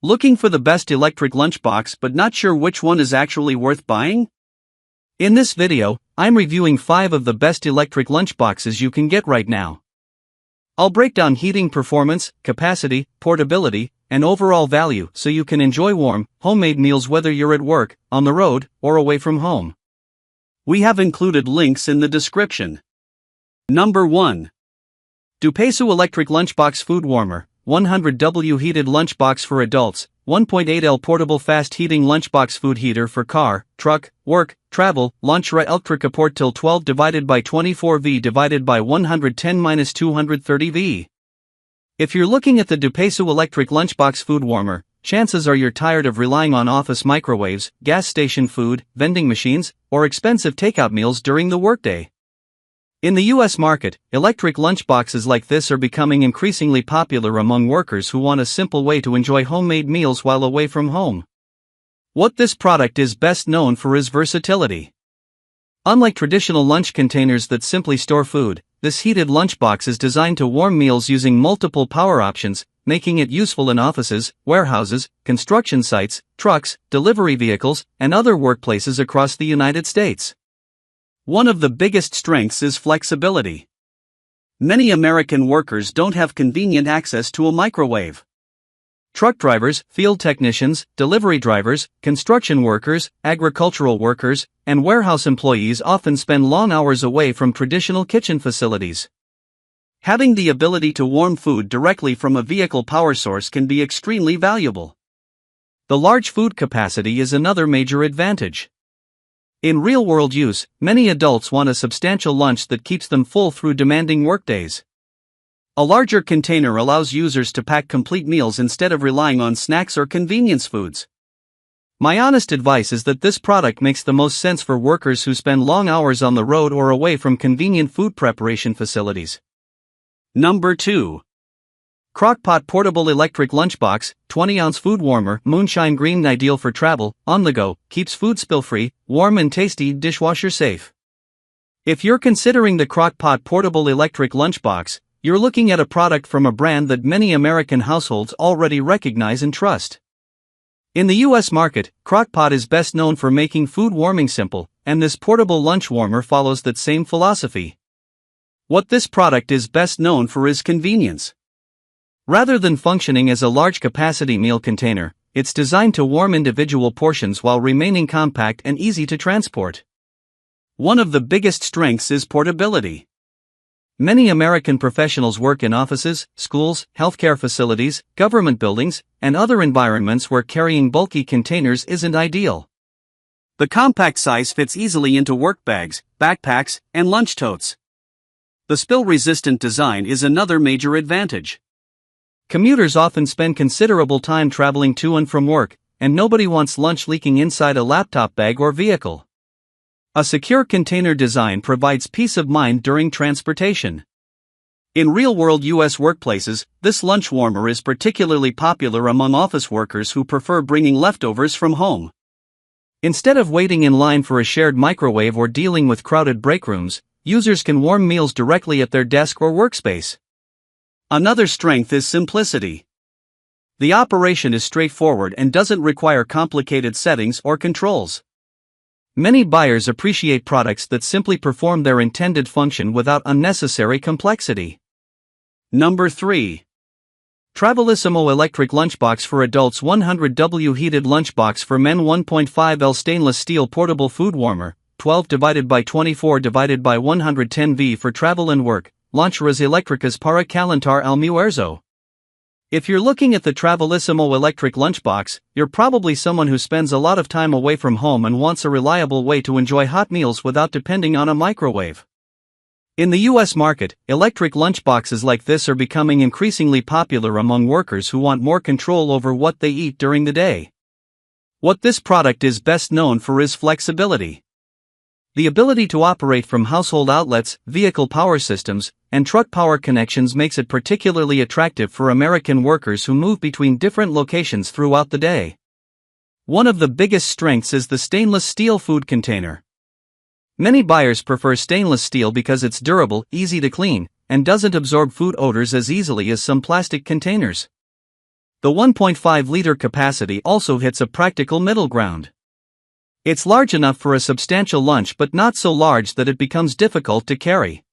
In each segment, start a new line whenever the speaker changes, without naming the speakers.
Looking for the best electric lunchbox but not sure which one is actually worth buying? In this video, I'm reviewing 5 of the best electric lunchboxes you can get right now. I'll break down heating performance, capacity, portability, and overall value so you can enjoy warm, homemade meals whether you're at work, on the road, or away from home. We have included links in the description. Number 1. Spacious Electric Lunchbox Food Warmer, 100W Heated Lunchbox for Adults, 1.8L Portable Fast Heating Lunchbox Food Heater for Car, Truck, Work, Travel, Lunchra Electrica Portil 12 divided by 24V divided by 110-230V. If you're looking at the Spacious Electric Lunchbox Food Warmer, chances are you're tired of relying on office microwaves, gas station food, vending machines, or expensive takeout meals during the workday. In the US market, electric lunchboxes like this are becoming increasingly popular among workers who want a simple way to enjoy homemade meals while away from home. What this product is best known for is versatility. Unlike traditional lunch containers that simply store food, this heated lunchbox is designed to warm meals using multiple power options, making it useful in offices, warehouses, construction sites, trucks, delivery vehicles, and other workplaces across the United States. One of the biggest strengths is flexibility. Many American workers don't have convenient access to a microwave. Truck drivers, field technicians, delivery drivers, construction workers, agricultural workers, and warehouse employees often spend long hours away from traditional kitchen facilities. Having the ability to warm food directly from a vehicle power source can be extremely valuable. The large food capacity is another major advantage. In real-world use, many adults want a substantial lunch that keeps them full through demanding workdays. A larger container allows users to pack complete meals instead of relying on snacks or convenience foods. My honest advice is that this product makes the most sense for workers who spend long hours on the road or away from convenient food preparation facilities. Number 2. Crock-Pot Portable Electric Lunchbox, 20-ounce Food Warmer, Moonshine Green, ideal for travel, on the go, keeps food spill-free, warm and tasty, dishwasher safe. If you're considering the Crock-Pot Portable Electric Lunchbox, you're looking at a product from a brand that many American households already recognize and trust. In the US market, Crock-Pot is best known for making food warming simple, and this portable lunch warmer follows that same philosophy. What this product is best known for is convenience. Rather than functioning as a large-capacity meal container, it's designed to warm individual portions while remaining compact and easy to transport. One of the biggest strengths is portability. Many American professionals work in offices, schools, healthcare facilities, government buildings, and other environments where carrying bulky containers isn't ideal. The compact size fits easily into work bags, backpacks, and lunch totes. The spill-resistant design is another major advantage. Commuters often spend considerable time traveling to and from work, and nobody wants lunch leaking inside a laptop bag or vehicle. A secure container design provides peace of mind during transportation. In real-world US workplaces, this lunch warmer is particularly popular among office workers who prefer bringing leftovers from home. Instead of waiting in line for a shared microwave or dealing with crowded break rooms, users can warm meals directly at their desk or workspace. Another strength is simplicity. The operation is straightforward and doesn't require complicated settings or controls. Many buyers appreciate products that simply perform their intended function without unnecessary complexity. Number 3. Travelissimo Electric Lunchbox for Adults 100W Heated Lunchbox for Men 1.5L Stainless Steel Portable Food Warmer, 12 divided by 24 divided by 110V for travel and work. Lunchras Electricas para Calentar Almuerzo. If you're looking at the Travelissimo Electric Lunchbox, you're probably someone who spends a lot of time away from home and wants a reliable way to enjoy hot meals without depending on a microwave. In the US market, electric lunchboxes like this are becoming increasingly popular among workers who want more control over what they eat during the day. What this product is best known for is flexibility. The ability to operate from household outlets, vehicle power systems, and truck power connections makes it particularly attractive for American workers who move between different locations throughout the day. One of the biggest strengths is the stainless steel food container. Many buyers prefer stainless steel because it's durable, easy to clean, and doesn't absorb food odors as easily as some plastic containers. The 1.5-liter capacity also hits a practical middle ground. It's large enough for a substantial lunch but not so large that it becomes difficult to carry.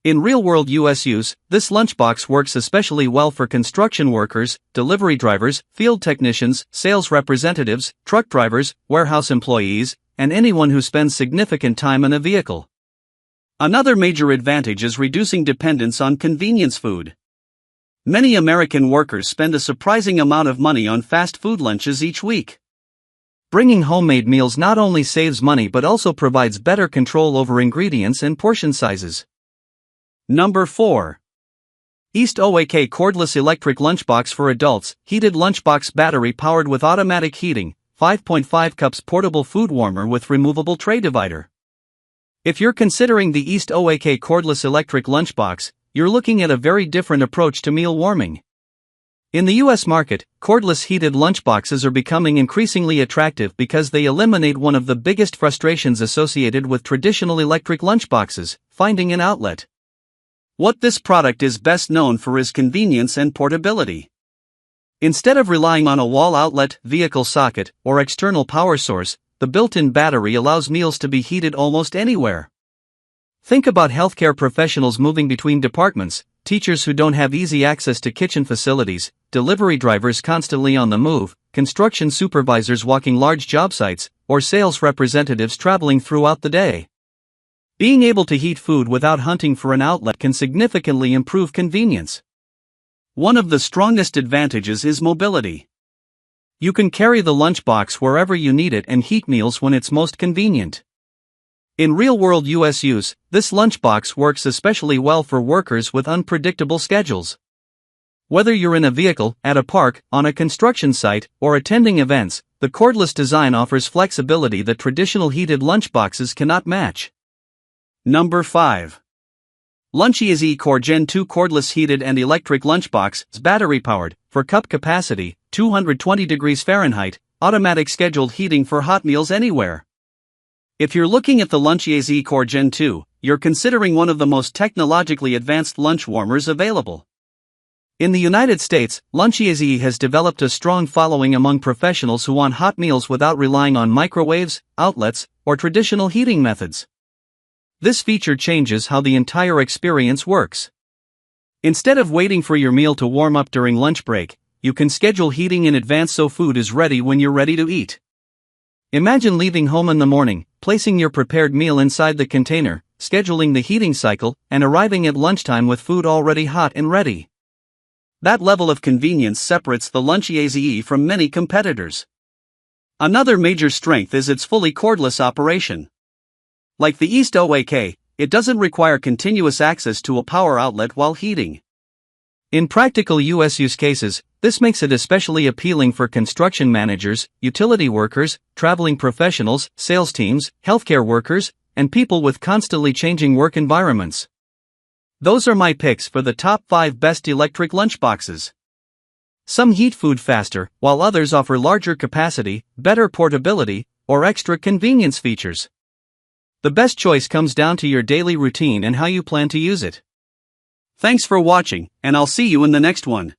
In real-world US use, this lunchbox works especially well for construction workers, delivery drivers, field technicians, sales representatives, truck drivers, warehouse employees, and anyone who spends significant time in a vehicle. Another major advantage is reducing dependence on convenience food. Many American workers spend a surprising amount of money on fast food lunches each week. Bringing homemade meals not only saves money but also provides better control over ingredients and portion sizes. Number 4. East OAK Cordless Electric Lunchbox for Adults, Heated Lunchbox Battery Powered with Automatic Heating, 5.5 cups Portable Food Warmer with Removable Tray Divider. If you're considering the East OAK Cordless Electric Lunchbox, you're looking at a very different approach to meal warming. In the US market, cordless heated lunchboxes are becoming increasingly attractive because they eliminate one of the biggest frustrations associated with traditional electric lunchboxes: finding an outlet. What this product is best known for is convenience and portability. Instead of relying on a wall outlet, vehicle socket, or external power source, the built-in battery allows meals to be heated almost anywhere. Think about healthcare professionals moving between departments, teachers who don't have easy access to kitchen facilities, delivery drivers constantly on the move, construction supervisors walking large job sites, or sales representatives traveling throughout the day. Being able to heat food without hunting for an outlet can significantly improve convenience. One of the strongest advantages is mobility. You can carry the lunchbox wherever you need it and heat meals when it's most convenient. In real-world US use, this lunchbox works especially well for workers with unpredictable schedules. Whether you're in a vehicle, at a park, on a construction site, or attending events, the cordless design offers flexibility that traditional heated lunchboxes cannot match. Number 5. Luncheasy Core Gen 2 Cordless Heated and Electric Lunchbox, battery-powered, for cup capacity, 220 degrees Fahrenheit, automatic scheduled heating for hot meals anywhere. If you're looking at the Luncheasy Core Gen 2, you're considering one of the most technologically advanced lunch warmers available. In the United States, Luncheasy has developed a strong following among professionals who want hot meals without relying on microwaves, outlets, or traditional heating methods. This feature changes how the entire experience works. Instead of waiting for your meal to warm up during lunch break, you can schedule heating in advance so food is ready when you're ready to eat. Imagine leaving home in the morning, placing your prepared meal inside the container, scheduling the heating cycle, and arriving at lunchtime with food already hot and ready. That level of convenience separates the Luncheasy from many competitors. Another major strength is its fully cordless operation. Like the East OAK, it doesn't require continuous access to a power outlet while heating. In practical US use cases, this makes it especially appealing for construction managers, utility workers, traveling professionals, sales teams, healthcare workers, and people with constantly changing work environments. Those are my picks for the top 5 best electric lunchboxes. Some heat food faster, while others offer larger capacity, better portability, or extra convenience features. The best choice comes down to your daily routine and how you plan to use it. Thanks for watching, and I'll see you in the next one.